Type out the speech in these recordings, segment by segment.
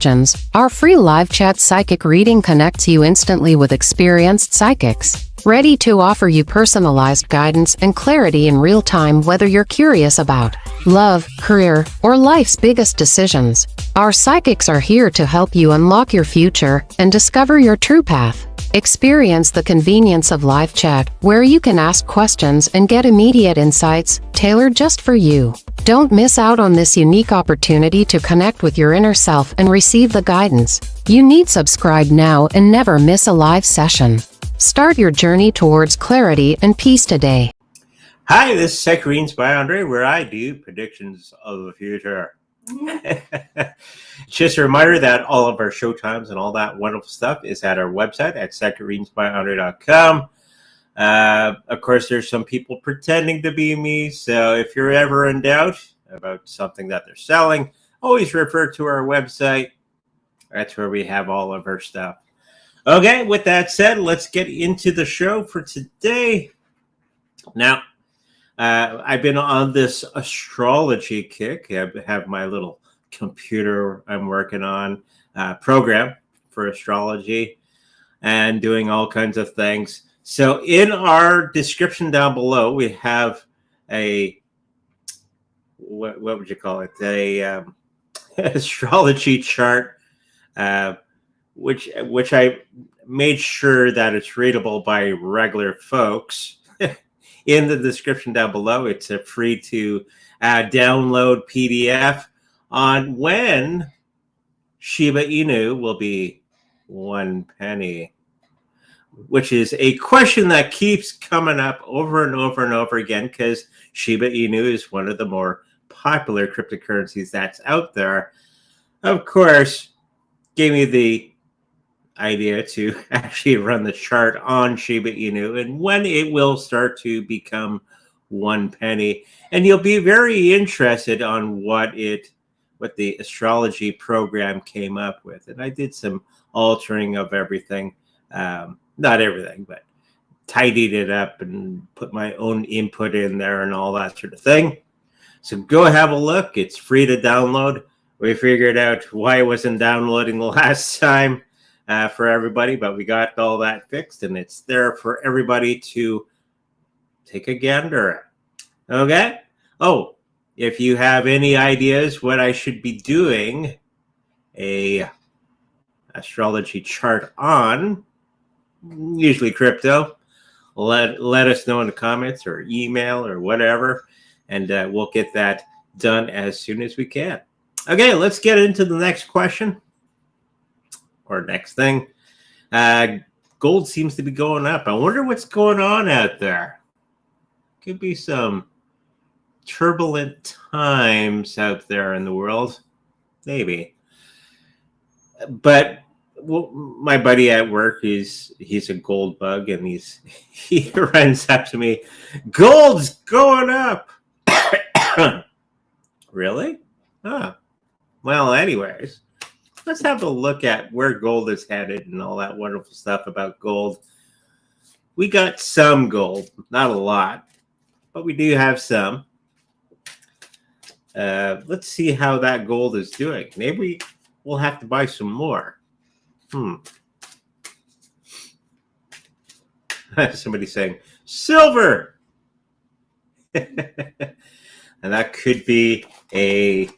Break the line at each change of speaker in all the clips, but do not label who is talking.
Predictions. Our free live chat psychic reading connects you instantly with experienced psychics, ready to offer you personalized guidance and clarity in real time, whether you're curious about love, career, or life's biggest decisions. Our psychics are here to help you unlock your future and discover your true path. Experience the convenience of live chat, where you can ask questions and get immediate insights, tailored just for you. Don't miss out on this unique opportunity to connect with your inner self and receive the guidance you need. Subscribe now and never miss a live session. Start your journey towards clarity and peace today.
Hi, this is Psychic Readings by Andre, where I do predictions of the future. Just a reminder that all of our show times and all that wonderful stuff is at our website at psychicreadingsbyandre.com. Of course, there's some people pretending to be me, so if you're ever in doubt about something that they're selling, always refer to our website. That's where we have all of our stuff. Okay, with that said, let's get into the show for today. Now, I've been on this astrology kick. I have my little computer I'm working on, program for astrology and doing all kinds of things. So in our description down below, we have a, what would you call it? A astrology chart, which I made sure that it's readable by regular folks. In the description down below, it's a free to download PDF on when Shiba Inu will be 1 penny, which is a question that keeps coming up over and over and over again, because Shiba Inu is one of the more popular cryptocurrencies that's out there. Of course, gave me the idea to actually run the chart on Shiba Inu and when it will start to become 1 penny. And you'll be very interested on what the astrology program came up with. And I did some altering of everything. Not everything, but tidied it up and put my own input in there and all that sort of thing. So go have a look. It's free to download. We figured out why it wasn't downloading the last time for everybody, but we got all that fixed and it's there for everybody to take a gander at. Okay? Oh, if you have any ideas what I should be doing a astrology chart on, usually crypto, let us know in the comments or email or whatever, and we'll get that done as soon as we can. Okay, let's get into the next question or next thing. Gold seems to be going up. I wonder what's going on out there. Could be some turbulent times out there in the world, maybe. But my buddy at work, he's a gold bug, and he runs up to me, gold's going up. Really? Huh. Well, anyways, let's have a look at where gold is headed and all that wonderful stuff about gold. We got some gold, not a lot, but we do have some. Let's see how that gold is doing. Maybe we'll have to buy some more. Somebody saying silver. And that could be a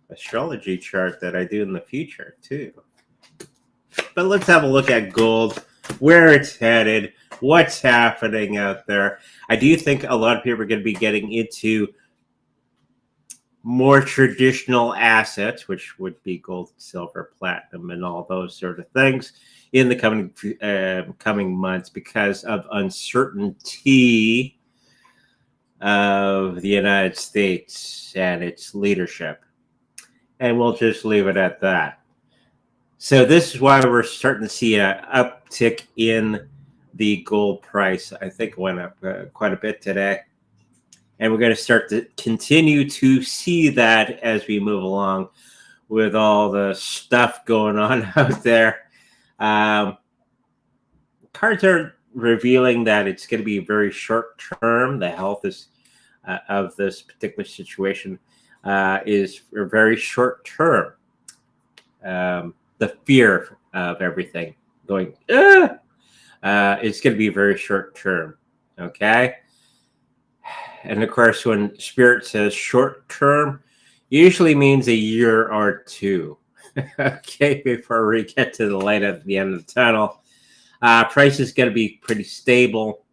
astrology chart that I do in the future too. But let's have a look at gold, where it's headed, what's happening out there. I do think a lot of people are going to be getting into more traditional assets, which would be gold, silver, platinum, and all those sort of things in the coming months because of uncertainty of the United States and its leadership. And we'll just leave it at that. So this is why we're starting to see an uptick in the gold price. I think it went up quite a bit today. And we're going to start to continue to see that as we move along with all the stuff going on out there. Cards are revealing that it's going to be very short term. The health of this particular situation is very short term. the fear of everything going, it's going to be very short term. Okay. And of course, when Spirit says short term, usually means a year or two. Okay. Before we get to the light at the end of the tunnel, price is going to be pretty stable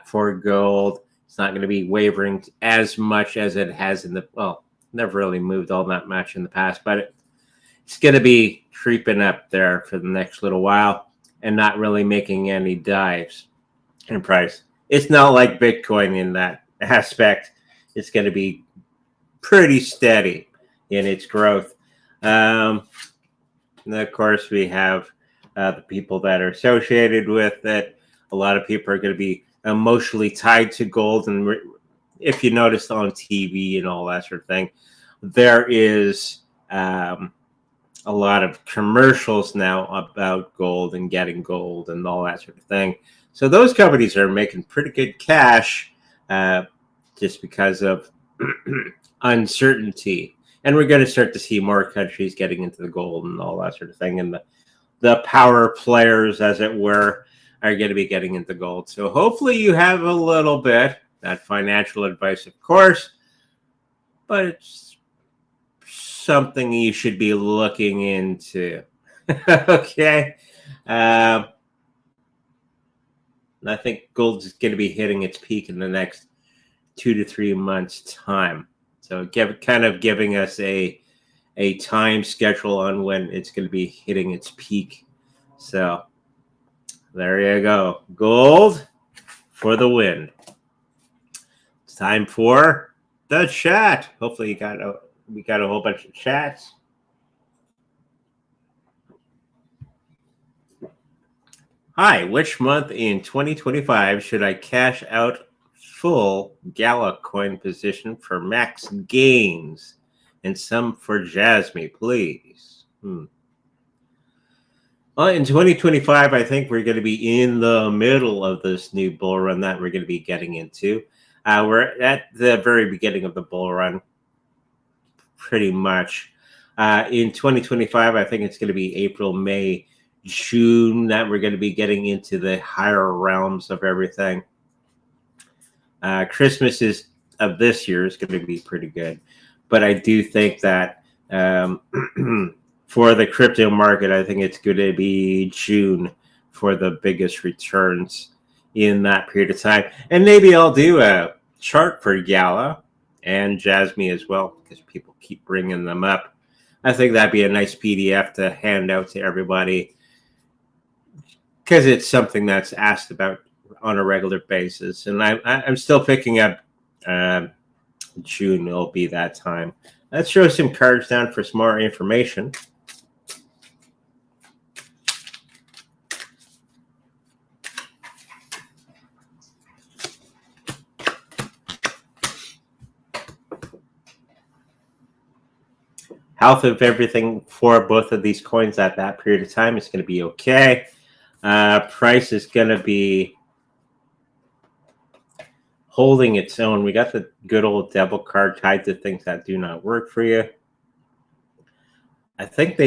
for gold. It's not going to be wavering as much as it has in the, well, never really moved all that much in the past, but it's going to be creeping up there for the next little while and not really making any dives in price. It's not like Bitcoin in that aspect. It's going to be pretty steady in its growth. And of course, we have the people that are associated with it. A lot of people are going to be emotionally tied to gold. And if you noticed on TV and all that sort of thing, there is a lot of commercials now about gold and getting gold and all that sort of thing. So those companies are making pretty good cash just because of uncertainty. And we're going to start to see more countries getting into the gold and all that sort of thing. And the power players, as it were, are going to be getting into gold. So hopefully you have a little bit, that financial advice, of course, but it's something you should be looking into. Okay. I think gold is going to be hitting its peak in the next 2 to 3 months' time. So kind of giving us a time schedule on when it's going to be hitting its peak. So there you go. Gold for the win. It's time for the chat. Hopefully we got a whole bunch of chats. Hi, which month in 2025 should I cash out full Gala coin position for max gains and some for JASMY, please? Well, in 2025, I think we're going to be in the middle of this new bull run that we're going to be getting into. We're at the very beginning of the bull run, pretty much. In 2025, I think it's going to be April, May, June that we're going to be getting into the higher realms of everything. Christmas of this year is going to be pretty good. But I do think that for the crypto market, I think it's going to be June for the biggest returns in that period of time. And maybe I'll do a chart for Gala and JASMY as well, because people keep bringing them up. I think that'd be a nice PDF to hand out to everybody, because it's something that's asked about on a regular basis. And I'm still picking up June will be that time. Let's throw some cards down for some more information. Health of everything for both of these coins at that period of time is going to be okay. Price is going to be holding its own. We got the good old devil card tied to things that do not work for you. I think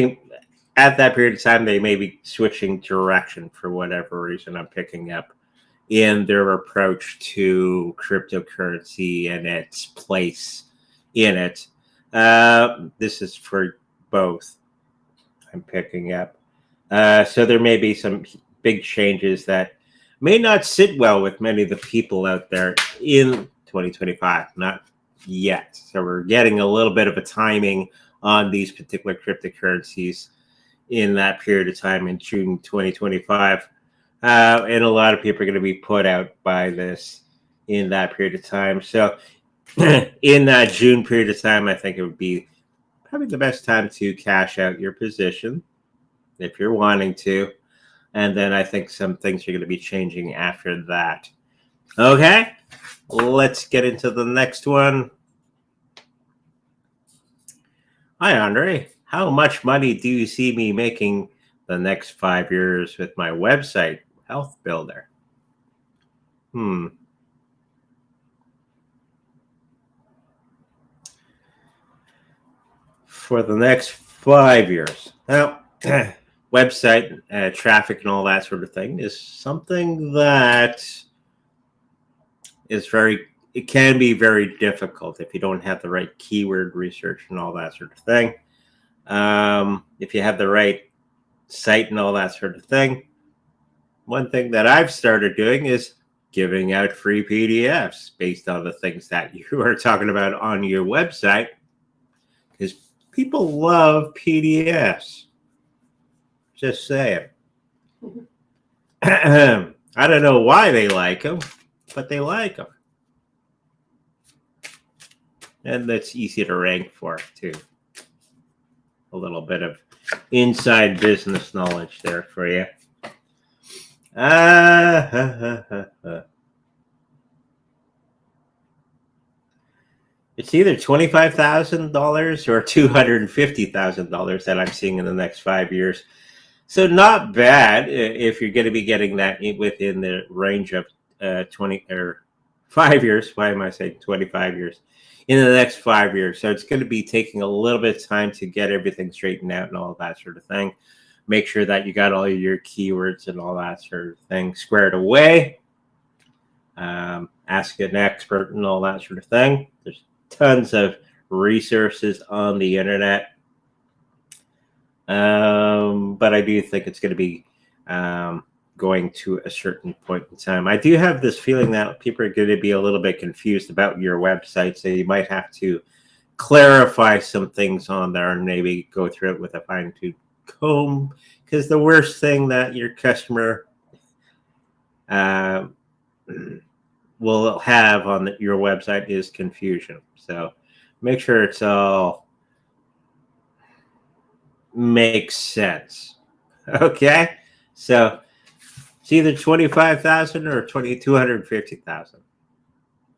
at that period of time, they may be switching direction for whatever reason I'm picking up in their approach to cryptocurrency and its place in it. This is for both I'm picking up. So there may be some big changes that may not sit well with many of the people out there in 2025. Not yet. So we're getting a little bit of a timing on these particular cryptocurrencies in that period of time in June 2025. And a lot of people are going to be put out by this in that period of time. So in that June period of time, I think it would be probably the best time to cash out your position if you're wanting to. And then I think some things are going to be changing after that. Okay, let's get into the next one. Hi, Andre. How much money do you see me making the next 5 years with my website, Health Builder? For the next 5 years. Now, website traffic and all that sort of thing is something that is it can be very difficult if you don't have the right keyword research and all that sort of thing. If you have the right site and all that sort of thing. One thing that I've started doing is giving out free PDFs based on the things that you are talking about on your website, because people love PDFs. Just saying. I don't know why they like them, but they like them. And that's easy to rank for, too. A little bit of inside business knowledge there for you. It's either $25,000 or $250,000 that I'm seeing in the next 5 years. So not bad if you're going to be getting that within the range of 20 or 5 years. Why am I saying 25 years? In the next 5 years. So it's going to be taking a little bit of time to get everything straightened out and all that sort of thing. Make sure that you got all your keywords and all that sort of thing squared away. Ask an expert and all that sort of thing. There's tons of resources on the internet. But I do think it's going to be going to a certain point in time. I do have this feeling that people are going to be a little bit confused about your website, so you might have to clarify some things on there and maybe go through it with a fine-tooth comb, because the worst thing that your customer will have on your website is confusion. So make sure it's all makes sense. Okay, so it's either 25,000 or 250,000.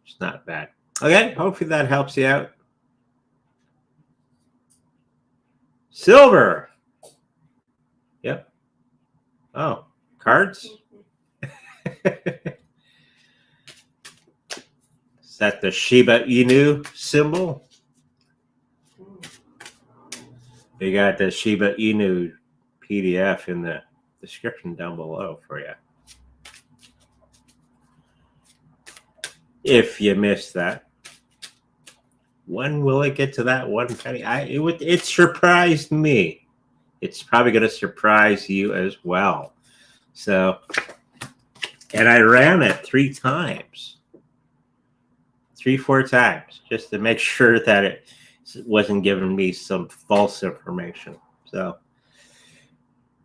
It's not bad. Okay, hopefully that helps you out. Silver. Yep. Oh, cards. Is that the Shiba Inu symbol? You got the Shiba Inu PDF in the description down below for you. If you missed that. When will it get to that 1 penny? It surprised me. It's probably going to surprise you as well. So, and I ran it 3 times. 3-4 times, just to make sure that it wasn't giving me some false information. So,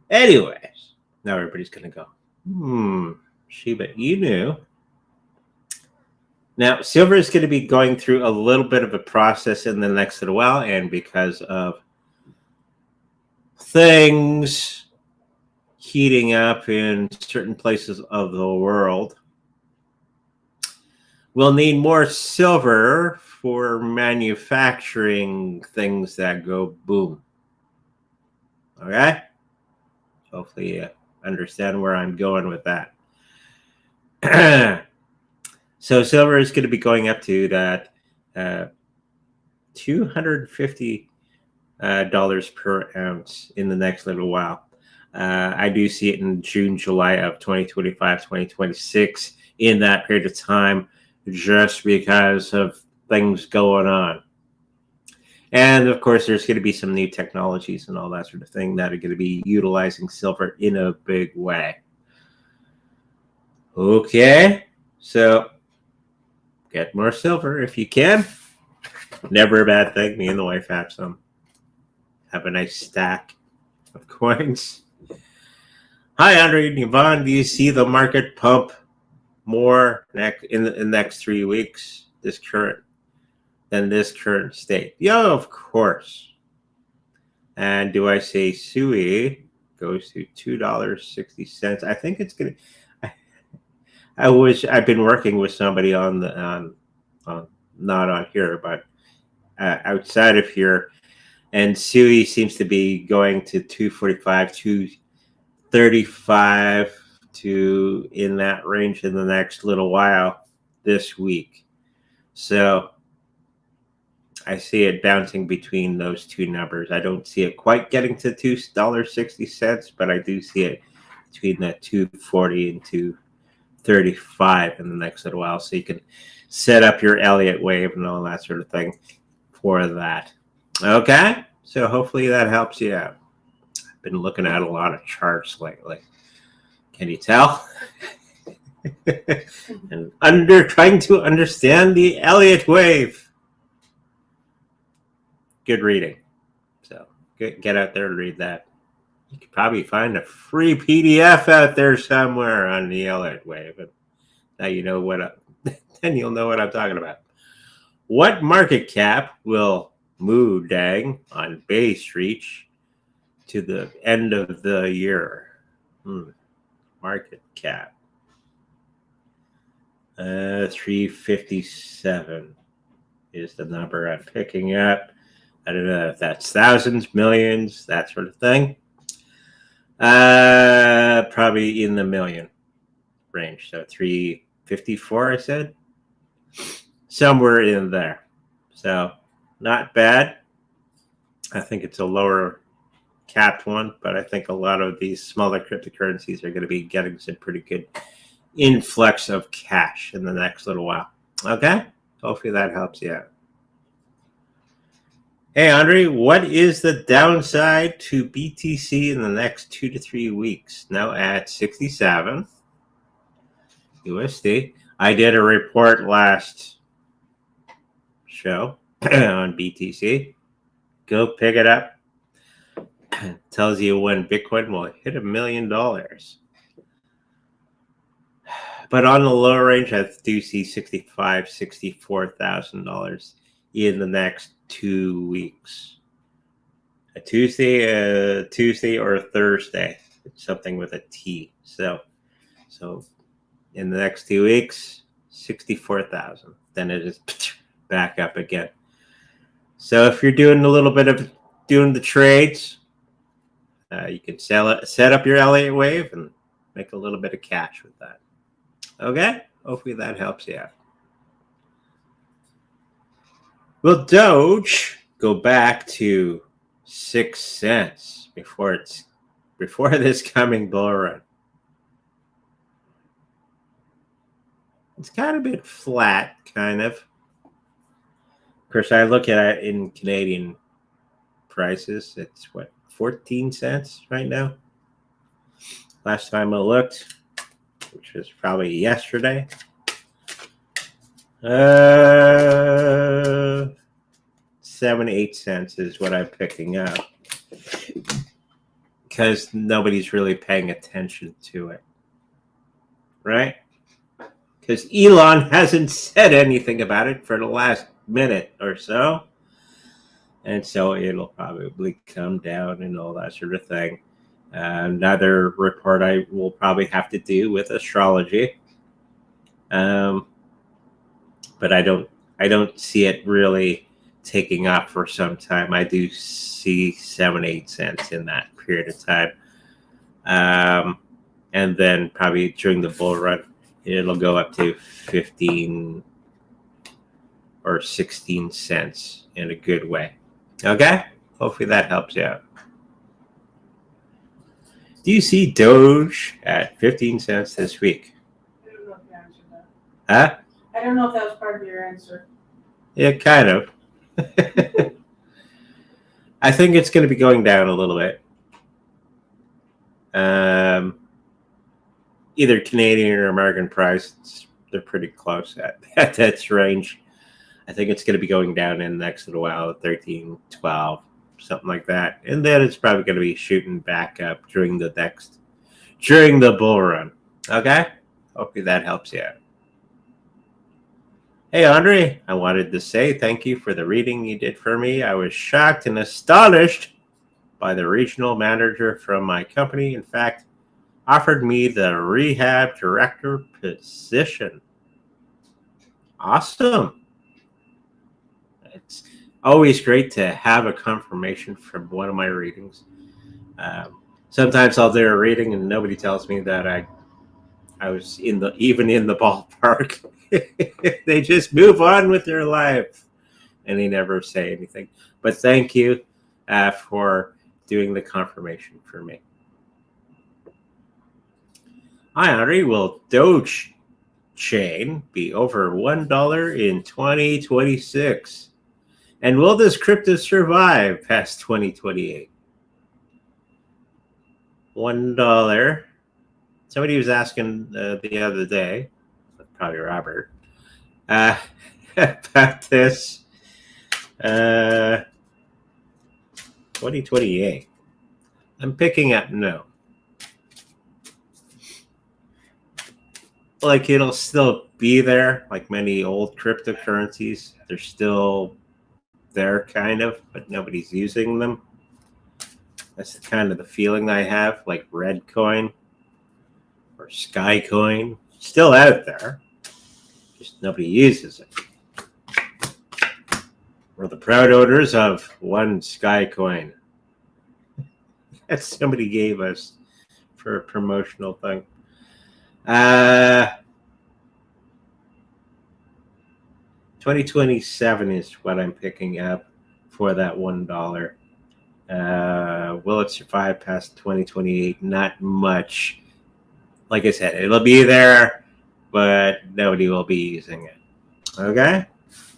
anyways, now everybody's going to go, Shiba Inu. Now, silver is going to be going through a little bit of a process in the next little while, and because of things heating up in certain places of the world, we'll need more silver for manufacturing things that go boom. Okay? Hopefully you understand where I'm going with that. So silver is going to be going up to that $250 per ounce in the next little while. I do see it in June, July of 2025, 2026, in that period of time, just because of things going on. And of course, there's going to be some new technologies and all that sort of thing that are going to be utilizing silver in a big way. Okay, so get more silver if you can. Never a bad thing. Me and the wife have some. Have a nice stack of coins. Hi, Andre and Yvonne. Do you see the market pump more in the next 3 weeks? This current state? Yeah, of course. And do I say SUI goes to $2.60? I think it's gonna. I've been working with somebody on not on here, but outside of here, and SUI seems to be going to 245, 235 to in that range in the next little while this week. So I see it bouncing between those two numbers. I don't see it quite getting to $2.60, but I do see it between that 240 and 235 in the next little while. So you can set up your Elliott wave and all that sort of thing for that. Okay, so hopefully that helps you out. I've been looking at a lot of charts lately. Can you tell? And trying to understand the Elliott wave. Good reading. So get out there and read that. You could probably find a free PDF out there somewhere on the Elliott wave. And now you know then you'll know what I'm talking about. What market cap will Moo Dang on base reach to the end of the year? Market cap. 357 is the number I'm picking up. I don't know if that's thousands, millions, that sort of thing. Probably in the million range. So 354, I said. Somewhere in there. So not bad. I think it's a lower capped one, but I think a lot of these smaller cryptocurrencies are going to be getting some pretty good influx of cash in the next little while. Okay? Hopefully that helps you out. Hey, Andre, what is the downside to BTC in the next 2 to 3 weeks? Now at 67 USD. I did a report last show on BTC. Go pick it up. It tells you when Bitcoin will hit $1 million. But on the lower range, I do see $65,000, $64,000 in the next 2 weeks. A Tuesday or a Thursday. It's something with a T. So in the next 2 weeks, 64,000. Then it is back up again. So if you're doing a little bit of doing the trades, you can set up your Elliott wave and make a little bit of cash with that. Okay? Hopefully that helps you out. Will Doge go back to 6 cents before this coming bull run? It's kind of been flat, kind of. Of course, I look at it in Canadian prices. It's what, 14 cents right now? Last time I looked, which was probably yesterday. 7-8 cents is what I'm picking up. Because nobody's really paying attention to it. Right? Because Elon hasn't said anything about it for the last minute or so. And so it'll probably come down and all that sort of thing. Another report I will probably have to do with astrology. But I don't see it really taking off for some time. I do see 7-8 cents in that period of time. And then probably during the bull run, it'll go up to 15 or 16 cents in a good way. Okay? Hopefully that helps you out. Do you see Doge at 15 cents this week?
I don't know if you answered that.
Huh?
I don't know if that was part of your answer.
Yeah, kind of. I think it's going to be going down a little bit. Either Canadian or American price, they're pretty close at that range. I think it's going to be going down in the next little while, 13, 12, something like that. And then it's probably going to be shooting back up during the bull run. Okay? Hopefully that helps you out. Hey, Andre, I wanted to say thank you for the reading you did for me. I was shocked and astonished by the regional manager from my company. In fact, offered me the rehab director position. Awesome. It's always great to have a confirmation from one of my readings. Sometimes I'll do a reading and nobody tells me that I was even in the ballpark. They just move on with their life. and they never say anything. But thank you for doing the confirmation for me. Hi, Henry. Will DoChain be over $1 in 2026? And will this crypto survive past 2028? $1. Somebody was asking the other day, probably Robert, about this 2028. I'm picking up no. Like, it'll still be there, like many old cryptocurrencies. They're still there, kind of, but nobody's using them. That's kind of the feeling I have, like Red Coin or Sky Coin. Still out there, just nobody uses it. We're the proud owners of one Sky Coin that somebody gave us for a promotional thing. 2027 is what I'm picking up for that $1. Will it survive past 2028? Not much. Like I said, it'll be there, but nobody will be using it. Okay?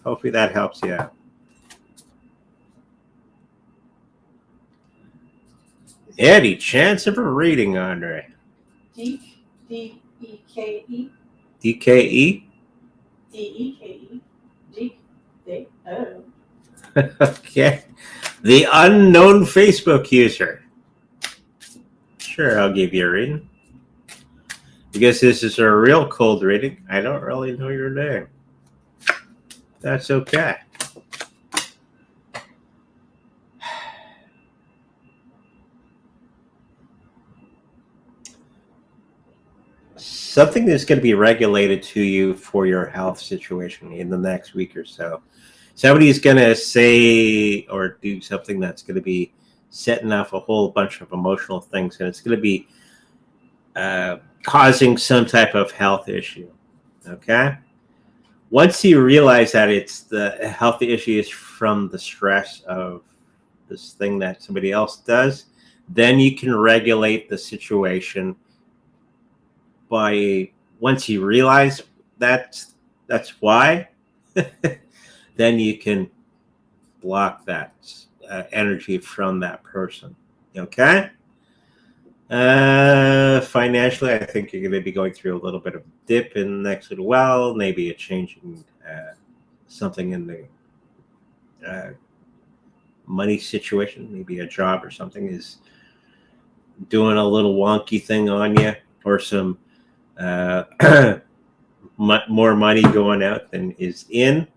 Hopefully that helps you out. Any chance of a reading, Andre?
D-E-K-E.
DKE?
D-E-K-E. D-K-O.
Okay. The unknown Facebook user. Sure, I'll give you a reading. Because this is a real cold reading, I don't really know your name. That's okay. Something that's going to be regulated to you for your health situation in the next week or so. Somebody's going to say or do something that's going to be setting off a whole bunch of emotional things, and it's going to be causing some type of health issue. Okay? Once you realize that it's the healthy issue is from the stress of this thing that somebody else does, then you can regulate the situation by, once you realize that's why, then you can block that energy from that person. Okay? Financially, I think you're going to be going through a little bit of a dip in the next little while, maybe a change in something in the money situation, maybe a job or something is doing a little wonky thing on you, or some more money going out than is in.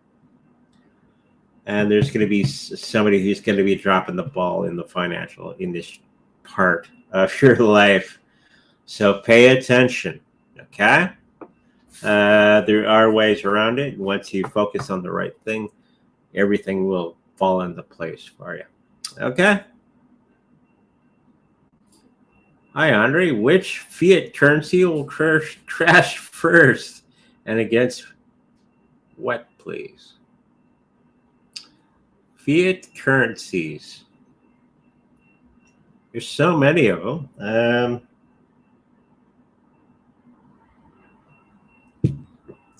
And there's going to be somebody who's going to be dropping the ball in the financial, in this part of your life. So pay attention, okay? There are ways around it. Once you focus on the right thing, everything will fall into place for you, okay? Hi, Andre. Which fiat currency will crash first, and against what, please? Fiat currencies. There's so many of them.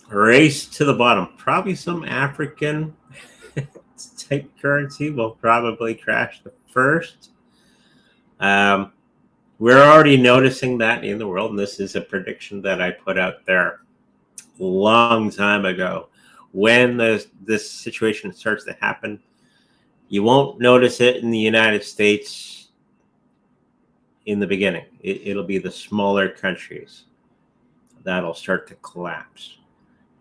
Race to the bottom. Probably some African type currency will probably crash the first. We're already noticing that in the world, and this is a prediction that I put out there a long time ago. When this situation starts to happen, you won't notice it in the United States in the beginning. It'll be the smaller countries that'll start to collapse,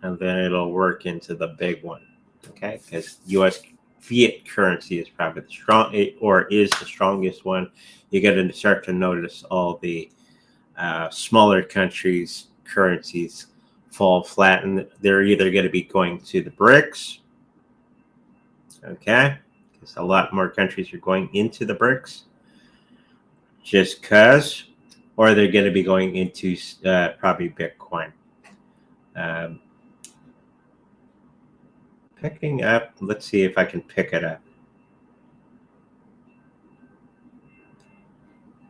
and then it'll work into the big one, okay? Because U.S. fiat currency is probably is the strongest one. You got to start to notice all the smaller countries' currencies fall flat, and they're either going to be going to the BRICS, okay? Because a lot more countries are going into the BRICS just because, or they're going to be going into probably Bitcoin. picking up. Let's see if I can pick it up.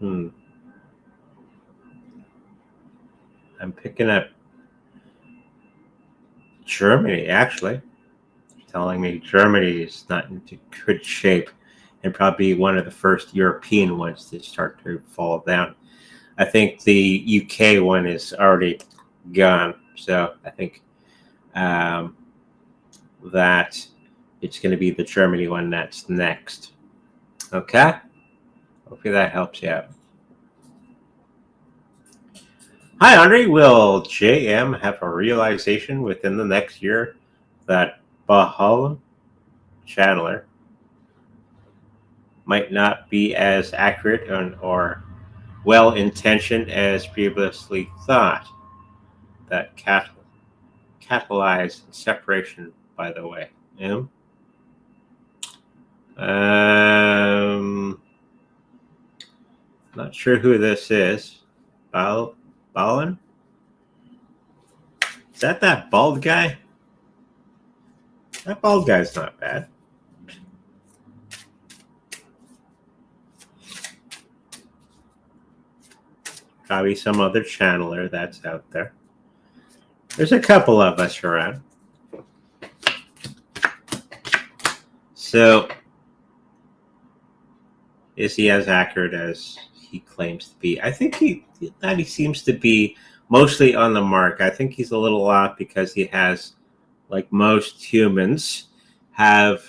I'm picking up Germany, actually. It's telling me Germany is not in good shape and probably one of the first European ones to start to fall down. I think the UK one is already gone. So I think that it's going to be the Germany one that's next. Okay? Hopefully that helps you out. Hi, Andre. Will JM have a realization within the next year that Baha'u'llah channeler might not be as accurate or well-intentioned as previously thought? That catalyzed separation, by the way. Yeah? Not sure who this is. Balin? Is that bald guy? That bald guy's not bad. Probably some other channeler that's out there. There's a couple of us around. So, is he as accurate as he claims to be? I think he seems to be mostly on the mark. I think he's a little off because he has, like most humans, have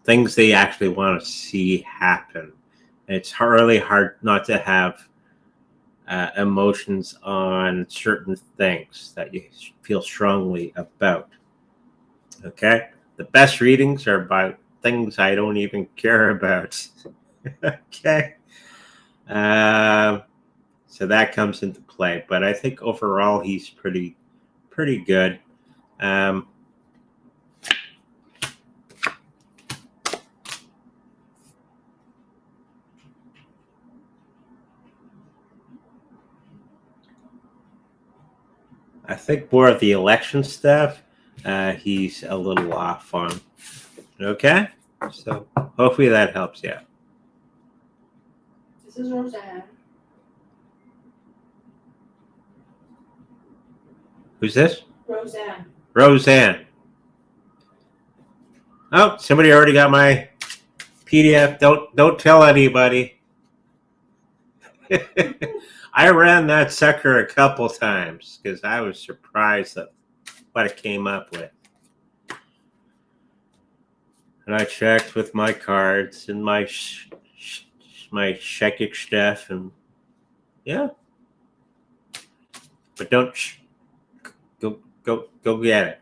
things they actually want to see happen. It's really hard not to have emotions on certain things that you feel strongly about. Okay? The best readings are about things I don't even care about. Okay? So that comes into play. But I think overall he's pretty good. I think more of the election stuff, he's a little off on. Okay? So hopefully that helps you out.
This is Roseanne.
Who's this?
Roseanne.
Roseanne. Oh, somebody already got my PDF. Don't tell anybody. I ran that sucker a couple times because I was surprised at what it came up with. And I checked with my cards and my psychic stuff, and yeah. But don't go get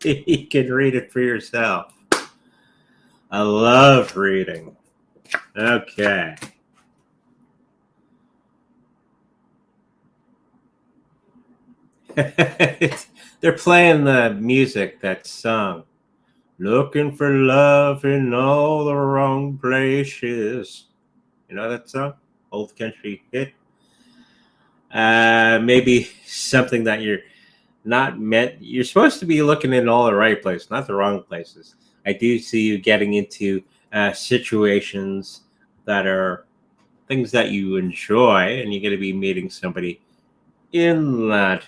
it. You can read it for yourself. I love reading. Okay. They're playing the music, that song. Looking for love in all the wrong places. You know that song? Old country hit. Maybe something that you're not meant. You're supposed to be looking in all the right places, not the wrong places. I do see you getting into situations that are things that you enjoy, and you're going to be meeting somebody in that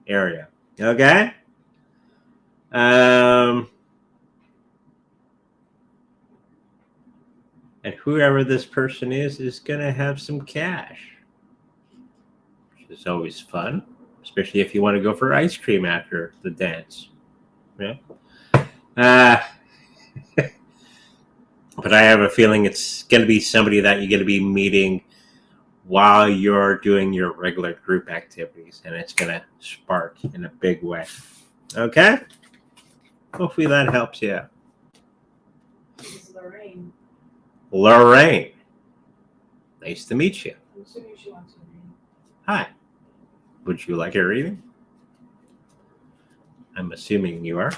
area. Okay? And whoever this person is going to have some cash, which is always fun, especially if you want to go for ice cream after the dance. Yeah. But I have a feeling it's going to be somebody that you're going to be meeting while you're doing your regular group activities, and it's going to spark in a big way. Okay? Hopefully that helps you out.
This is Lorraine.
Lorraine. Nice to meet you.
I'm assuming she wants to read.
Hi. Would you like a reading? I'm assuming you are.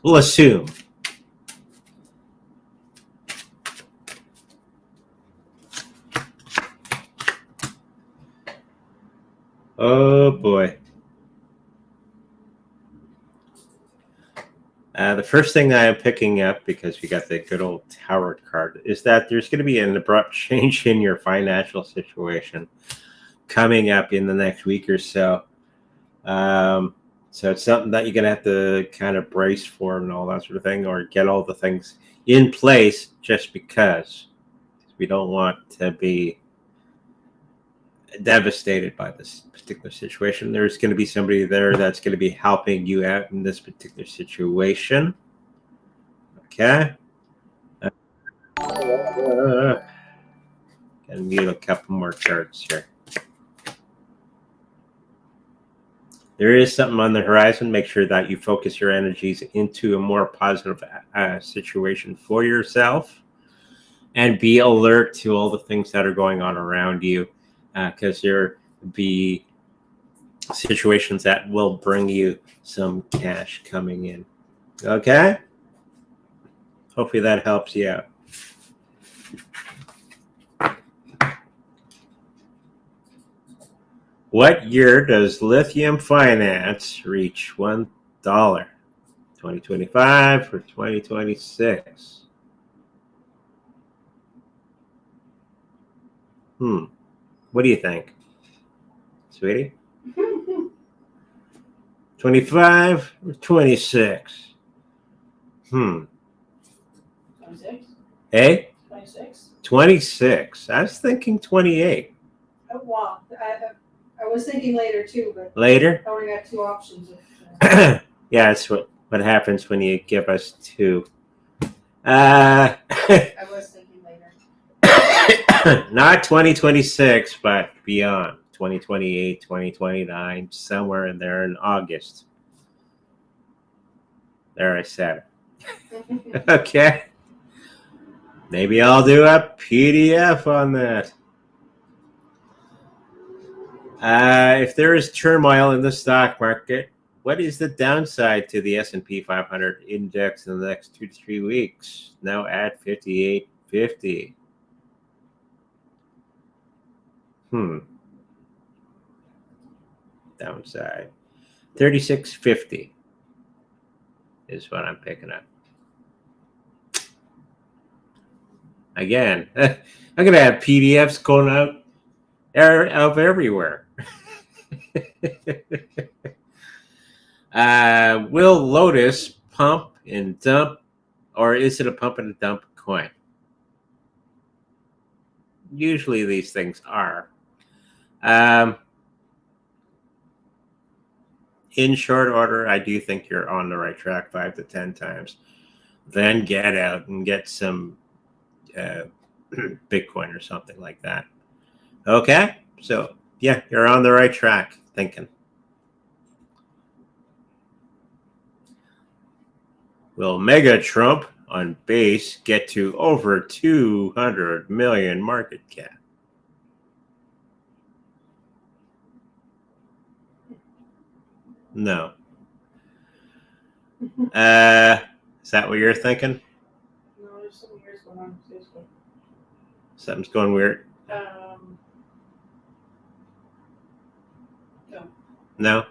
We'll assume. Oh boy. The first thing I am picking up, because we got the good old Tower card, is that there's going to be an abrupt change in your financial situation coming up in the next week or so. So it's something that you're going to have to kind of brace for and all that sort of thing, or get all the things in place, just because we don't want to be devastated by this particular situation. There's going to be somebody there that's going to be helping you out in this particular situation. Okay. Gotta mute a couple more charts here. There is something on the horizon. Make sure that you focus your energies into a more positive situation for yourself, and be alert to all the things that are going on around you, because there will be situations that will bring you some cash coming in. Okay? Hopefully that helps you out. What year does Lithium Finance reach $1? 2025 or 2026? What do you think, sweetie? 25 or 26?
26?
Hey?
26?
26. I was thinking 28.
Oh, wow. I was thinking later too, but
Later?
I only got two options.
Yeah, that's what happens when you give us two.
I was thinking later.
Not 2026, but beyond 2028, 2029, somewhere in there in August. There, I said it. Okay. Maybe I'll do a PDF on that. If there is turmoil in the stock market, what is the downside to the S&P 500 index in the next 2 to 3 weeks? Now at 5850. Downside 3650 is what I'm picking up. Again, I'm gonna have PDFs going out of everywhere. Will Lotus pump and dump, or is it a pump and dump coin? Usually these things are. In short order, I do think you're on the right track 5 to 10 times. Then get out and get some Bitcoin or something like that. Okay? So, yeah, you're on the right track thinking. Will Mega Trump on base get to over 200 million market cap? No. Is that what you're thinking?
No, there's something weird going on.
Something's going weird.
No.
No? A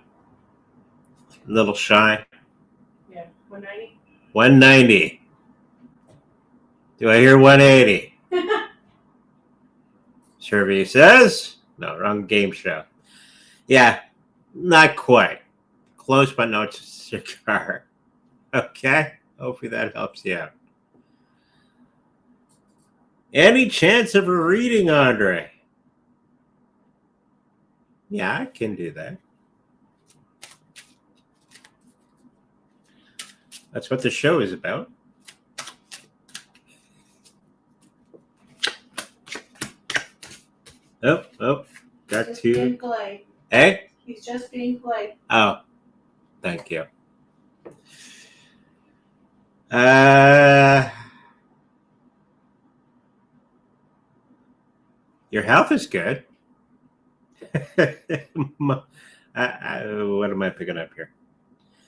little shy?
Yeah, 190?
190. Do I hear 180? Survey says? No, wrong game show. Yeah, not quite. Close but no cigar. Okay? Hopefully that helps you out. Any chance of a reading, Andre? Yeah, I can do that. That's what the show is about. Oh, got
Just
to.
being polite.
Hey?
He's just being polite.
Oh, thank you. Your health is good. What am I picking up here?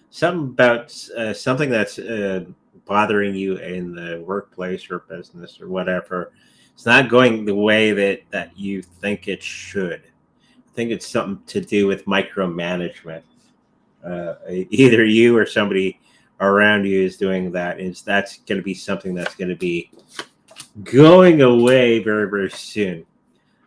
Something about something that's bothering you in the workplace or business or whatever. It's not going the way that you think it should. I think it's something to do with micromanagement. Either you or somebody around you is doing that. And that's going to be something that's going to be going away very, very soon.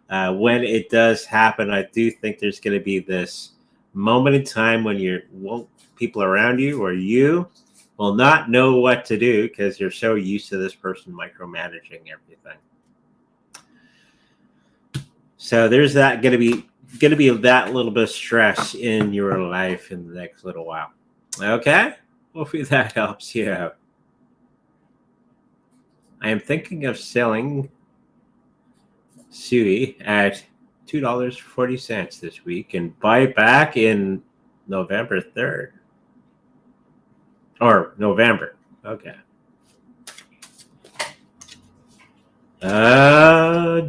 When it does happen, I do think there's going to be this moment in time when people around you or you will not know what to do because you're so used to this person micromanaging everything. So there's that going to be that little bit of stress in your life in the next little while. Okay, hopefully that helps you out. I am thinking of selling SUI at $2.40 this week and buy back in November 3rd. Or November. Okay.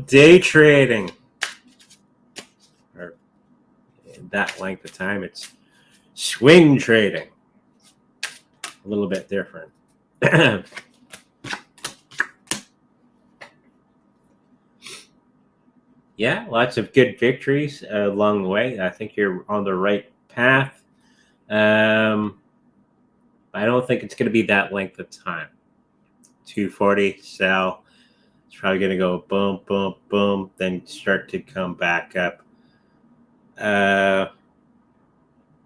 Day trading. Or in that length of time, it's swing trading. A little bit different. Yeah, lots of good victories along the way. I think you're on the right path. I don't think it's going to be that length of time. 240 sell. It's probably going to go boom, boom, boom, then start to come back up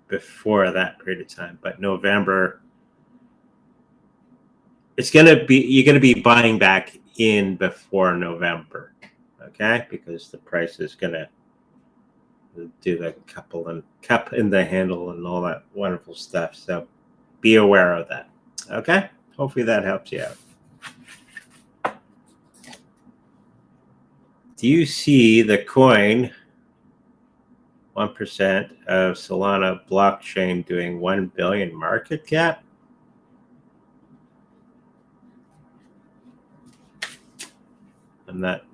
before that period of time. But November, you're going to be buying back in before November. Okay, because the price is going to do the cup in the handle and all that wonderful stuff. So be aware of that. Okay, hopefully that helps you out. Do you see the coin 1% of Solana blockchain doing 1 billion market cap?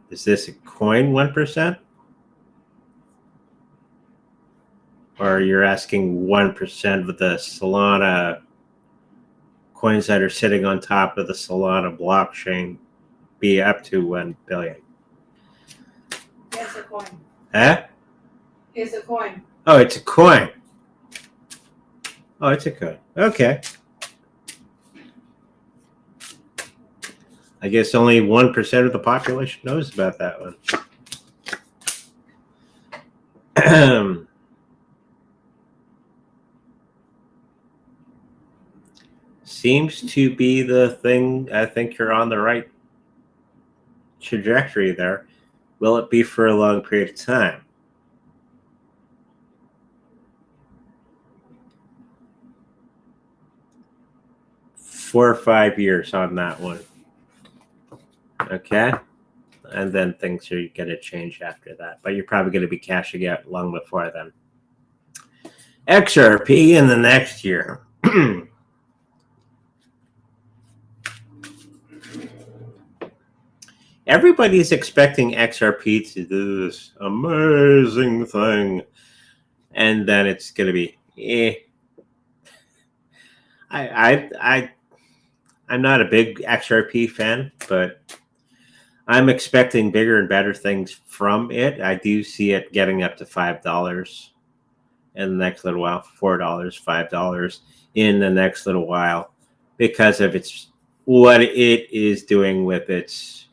Is this a coin 1%? Or you're asking 1% of the Solana coins that are sitting on top of the Solana blockchain be up to 1 billion?
It's a coin.
Huh?
It's a coin.
Oh, it's a coin. Oh, it's a coin. Okay. I guess only 1% of the population knows about that one. Seems to be the thing. I think you're on the right trajectory there. Will it be for a long period of time? Four or 5 years on that one. Okay, and then things are going to change after that, but you're probably going to be cashing out long before then. XRP in the next year. Everybody's expecting XRP to do this amazing thing, and then it's going to be I'm not a big XRP fan, but I'm expecting bigger and better things from it. I do see it getting up to $5 in the next little while, $4, $5 in the next little while, because of what it is doing with its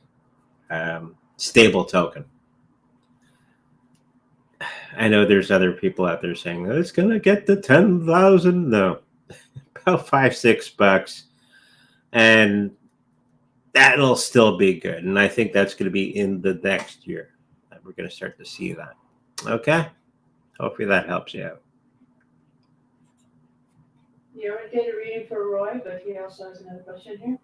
stable token. I know there's other people out there saying it's going to get to 10,000. No, about $5-6, and that'll still be good. And I think that's going to be in the next year that we're going to start to see that. Okay, hopefully that helps you out.
You already did a reading for Roy, but he also has another question here.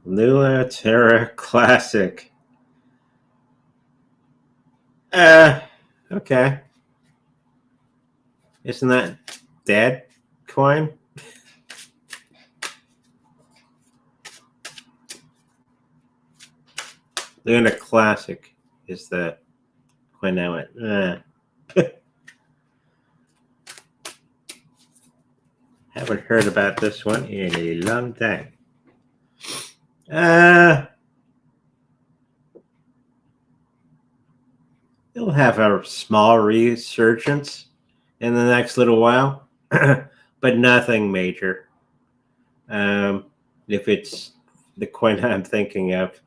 Luna Terra Classic. Okay. Isn't that dead coin? Luna Classic is the coin I went. Haven't heard about this one in a long time. It'll have a small resurgence in the next little while. but nothing major. If it's the coin I'm thinking of.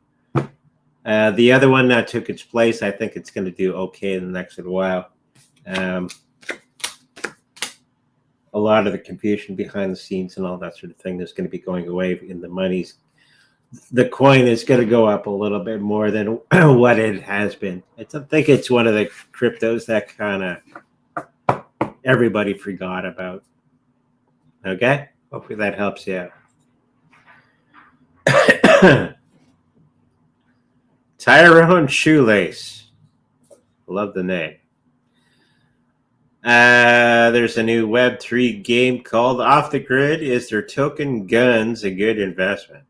The other one that took its place, I think it's going to do okay in the next little while. A lot of the confusion behind the scenes and all that sort of thing is going to be going away in the monies. The coin is going to go up a little bit more than what it has been. I think it's one of the cryptos that kind of everybody forgot about. Okay? Hopefully that helps you out. Tyrone Shoelace. Love the name. There's a new Web3 game called Off the Grid. Is their token guns a good investment?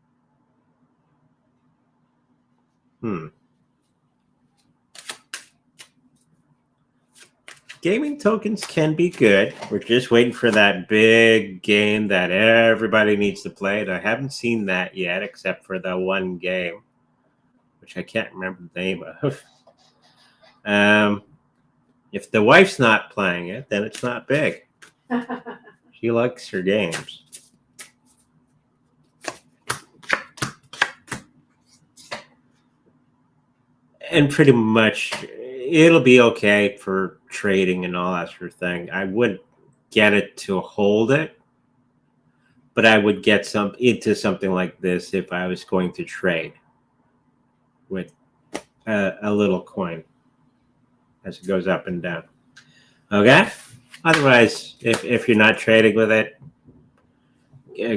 Gaming tokens can be good. We're just waiting for that big game that everybody needs to play. And I haven't seen that yet, except for the one game, which I can't remember the name of. If the wife's not playing it, then it's not big. She likes her games. And pretty much it'll be okay for trading and all that sort of thing. I wouldn't get it to hold it, but I would get into something like this if I was going to trade with a little coin as it goes up and down. Okay? Otherwise, if you're not trading with it,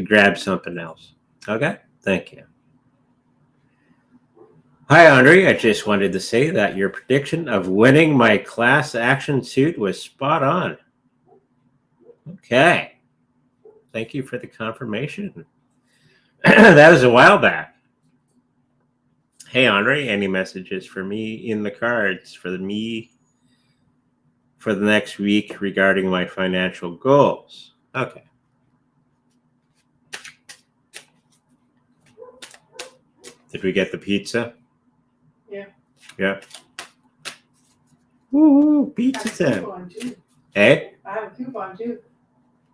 grab something else. Okay? Thank you. Hi, Andre. I just wanted to say that your prediction of winning my class action suit was spot on. Okay. Thank you for the confirmation. That was a while back. Hey, Andre, any messages for me in the cards for me for the next week regarding my financial goals? Okay. Did we get the pizza?
Yeah.
Yeah. Woo, pizza time. Hey?
I have a coupon too.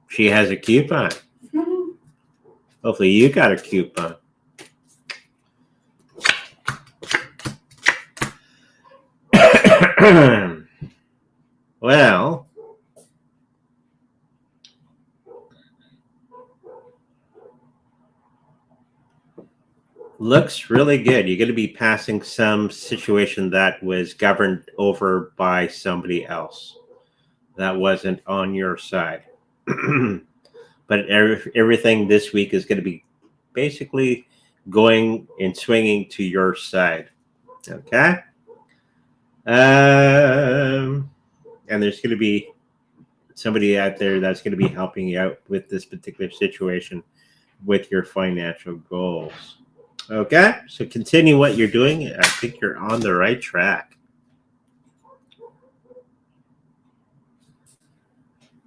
She has a coupon. Hopefully you got a coupon. Well, looks really good. You're going to be passing some situation that was governed over by somebody else that wasn't on your side. But everything this week is going to be basically going and swinging to your side. Okay? And there's going to be somebody out there that's going to be helping you out with this particular situation with your financial goals. Okay? So continue what you're doing. I think you're on the right track.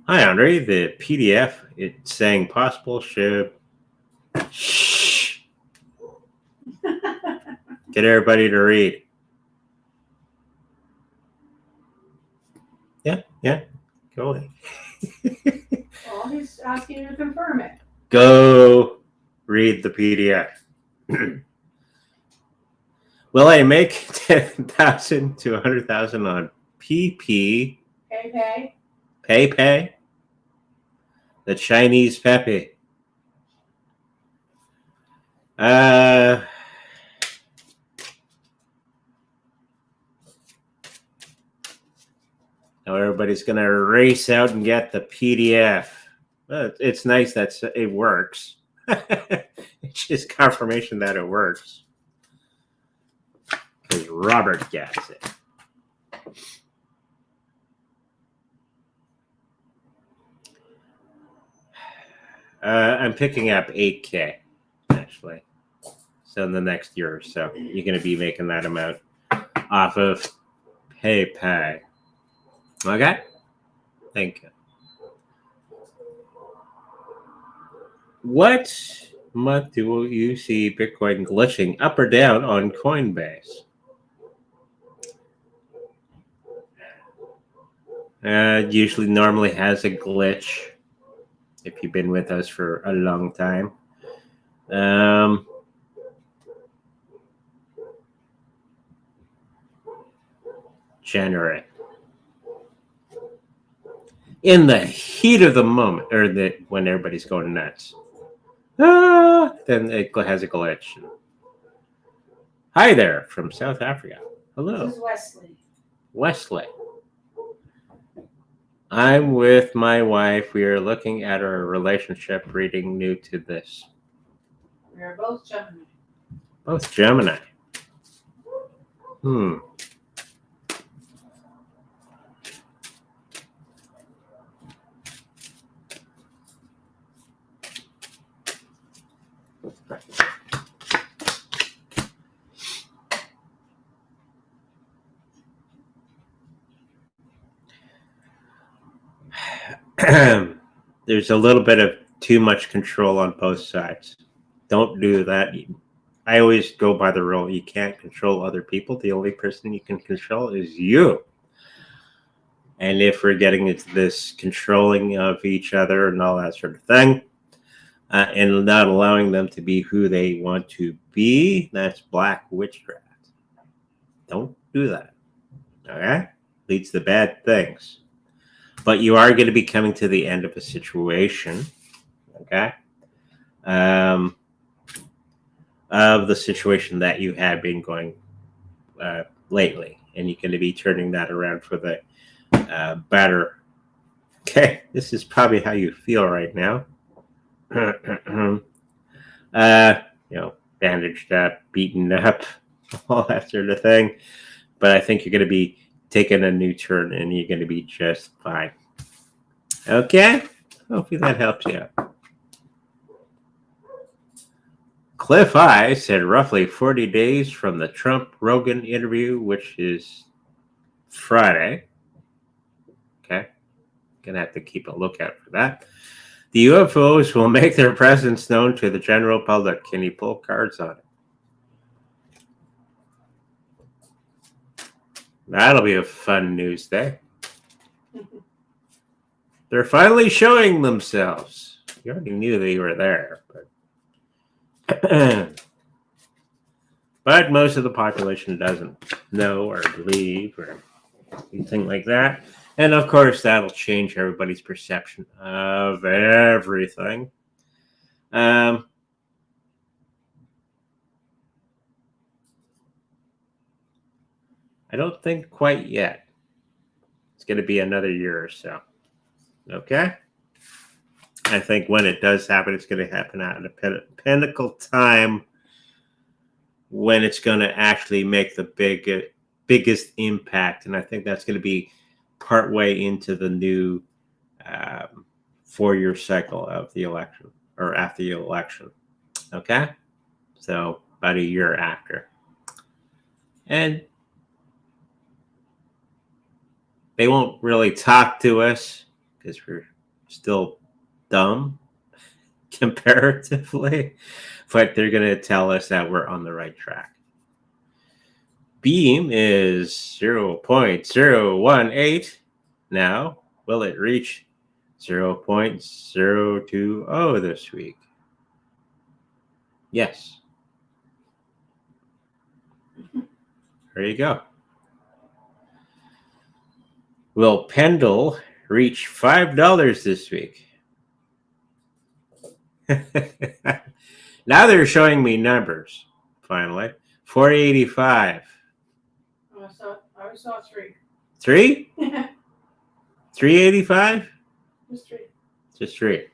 Hi, Andre. The PDF, it's saying possible should. Shh. Get everybody to read. Yeah. Go ahead.
Well, he's asking you to confirm it.
Go read the PDF. Will I make 10,000 to 100,000 on PP? Pepe? The Chinese Pepe. Now everybody's going to race out and get the PDF. It's nice that it works. It's just confirmation that it works. Because Robert gets it. I'm picking up 8K, actually. So in the next year or so, you're going to be making that amount off of PayPay. Okay? Thank you. What month do you see Bitcoin glitching up or down on Coinbase? Usually normally has a glitch if you've been with us for a long time. January. In the heat of the moment, or when everybody's going nuts. Then it has a glitch. Hi there from South Africa. Hello.
This is Wesley.
Wesley. I'm with my wife. We are looking at our relationship reading new to this.
We are both Gemini.
Both Gemini. There's a little bit of too much control on both sides. Don't do that. I always go by the rule, you can't control other people. The only person you can control is you. And if we're getting into this controlling of each other and all that sort of thing, and not allowing them to be who they want to be, that's black witchcraft. Don't do that. Okay? Leads to bad things. But you are going to be coming to the end of a situation, okay? Of the situation that you had been going lately. And you're going to be turning that around for the better. Okay, this is probably how you feel right now. Bandaged up, beaten up, all that sort of thing. But I think you're going to be taking a new turn and you're going to be just fine. Okay? Hopefully that helps you out. Cliff I said roughly 40 days from the Trump-Rogan interview, which is Friday. Okay? Gonna have to keep a lookout for that. The UFOs will make their presence known to the general public. Can you pull cards on it? That'll be a fun news day. They're finally showing themselves. You already knew they were there, but most of the population doesn't know or believe or anything like that. And of course, that'll change everybody's perception of everything. I don't think quite yet. It's going to be another year or so. Okay? I think when it does happen, it's going to happen at a pinnacle time when it's going to actually make the biggest impact. And I think that's going to be partway into the new 4-year cycle of the election, or after the election. Okay? So about a year after. And they won't really talk to us because we're still dumb comparatively, but they're going to tell us that we're on the right track. BEAM is 0.018 now. Will it reach 0.020 this week? Yes. There you go. Will PENDLE reach $5 this week? Now they're showing me numbers, finally. 485.
I saw 3.
3? 385?
Just 3.
Just 3.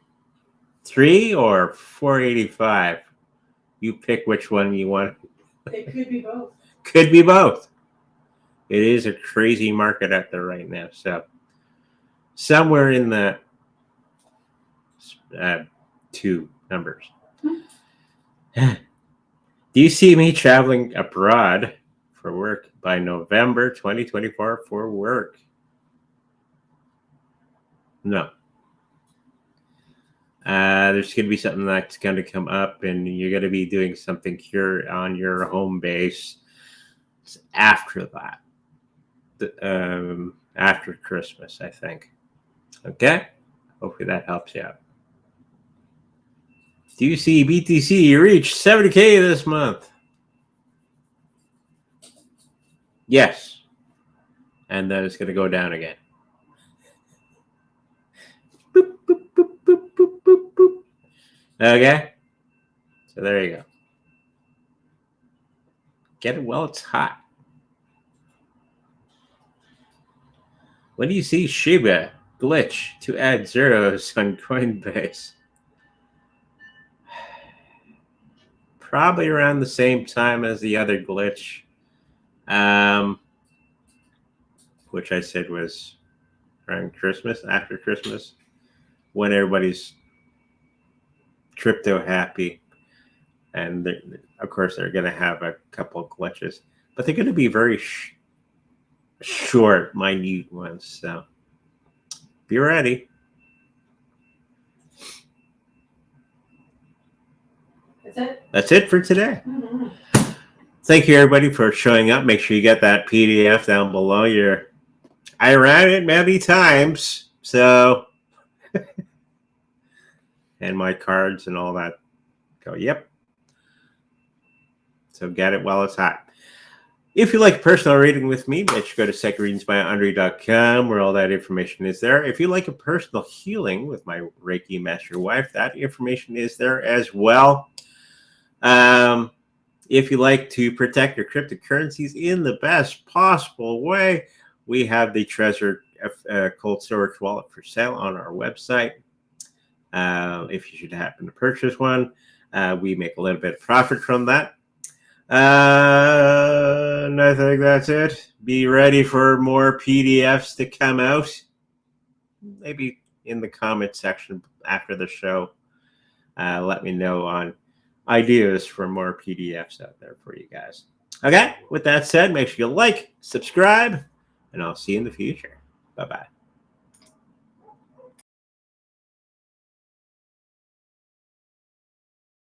3 or 485? You pick which one you want.
It could be both.
Could be both. It is a crazy market out there right now. So somewhere in the 2 numbers. Do you see me traveling abroad for work by November 2024 for work? No. There's going to be something that's going to come up, and you're going to be doing something here on your home base after that. After Christmas, I think. Okay? Hopefully that helps you out. Do you see BTC reach 70K this month? Yes. And then it's going to go down again. Boop, boop, boop, boop, boop, boop, boop. Okay. So there you go. Get it while it's hot. When do you see Shiba glitch to add zeros on Coinbase? Probably around the same time as the other glitch, which I said was around Christmas, after Christmas, when everybody's crypto happy. And of course, they're going to have a couple of glitches, but they're going to be very short, minute ones. So be ready. That's it for today.
Mm-hmm.
Thank you, everybody, for showing up. Make sure you get that PDF down below. I ran it many times, so and my cards and all that. Go, yep. So get it while it's hot. If you like a personal reading with me, make sure to go to secondreadingsbyandre.com, where all that information is there. If you like a personal healing with my Reiki Master Wife, that information is there as well. If you like to protect your cryptocurrencies in the best possible way, we have the Treasure cold storage wallet for sale on our website. If you should happen to purchase one, we make a little bit of profit from that. And I think that's it. Be ready for more PDFs to come out. Maybe in the comment section after the show. Let me know on ideas for more PDFs out there for you guys. Okay, with that said, make sure you like, subscribe, and I'll see you in the future. Bye-bye.